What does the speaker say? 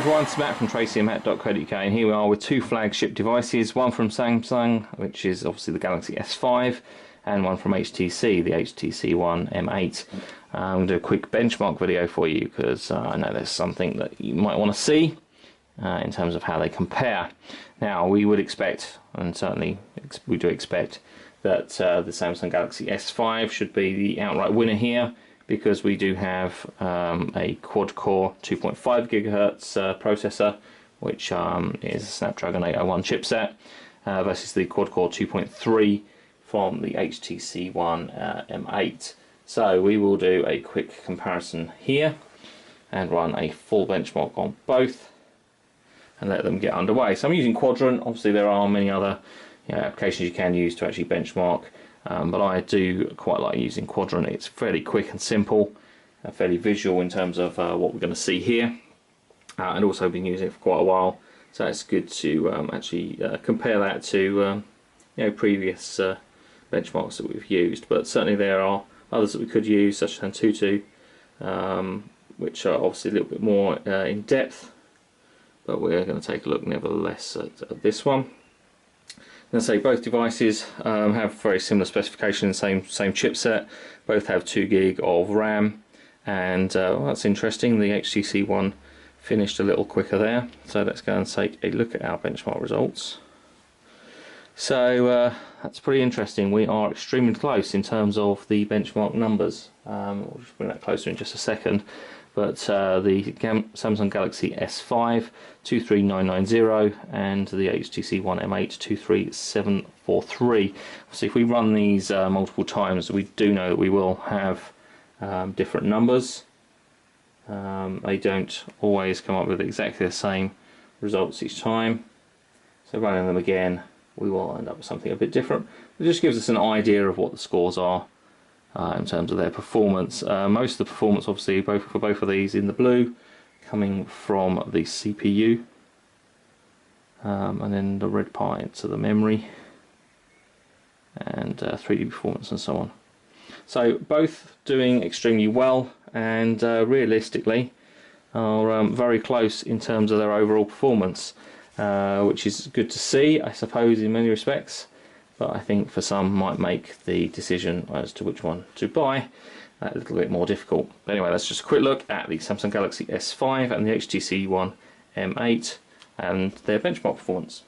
everyone, it's Matt from tracyandmatt.co.uk, and here we are with two flagship devices, one from Samsung, which is obviously the Galaxy S5, and one from HTC, the HTC One M8. I'm going to do a quick benchmark video for you because I know there's something that you might want to see in terms of how they compare. Now, we would expect, and certainly we do expect, that the Samsung Galaxy S5 should be the outright winner here, because we do have a quad-core 2.5 GHz processor, which is a Snapdragon 801 chipset, versus the quad-core 2.3 from the HTC One M8. So we will do a quick comparison here and run a full benchmark on both and let them get underway. So I'm using Quadrant. Obviously there are many other applications you can use to actually benchmark. But I do quite like using Quadrant. It's fairly quick and simple, fairly visual in terms of what we're going to see here, and also been using it for quite a while, so it's good to actually compare that to previous benchmarks that we've used. But certainly there are others that we could use, such as Antutu, which are obviously a little bit more in depth, but we're going to take a look nevertheless at this one. Let's say both devices have very similar specifications, same chipset. Both have 2 GB of RAM, and well, that's interesting. The HTC One finished a little quicker there. So let's go and take a look at our benchmark results. So that's pretty interesting. We are extremely close in terms of the benchmark numbers. We'll just bring that closer in just a second. But the Samsung Galaxy S5 23990 and the HTC One M8 23743. So if we run these multiple times, we do know that we will have different numbers. They don't always come up with exactly the same results each time. So running them again, we will end up with something a bit different. It just gives us an idea of what the scores are in terms of their performance. Most of the performance, obviously, for both of these in the blue, coming from the CPU, and then the red part to the memory, and 3D performance and so on. So both doing extremely well, and realistically are very close in terms of their overall performance, which is good to see, I suppose, in many respects. But I think for some might make the decision as to which one to buy a little bit more difficult. But anyway, that's just a quick look at the Samsung Galaxy S5 and the HTC One M8 and their benchmark performance.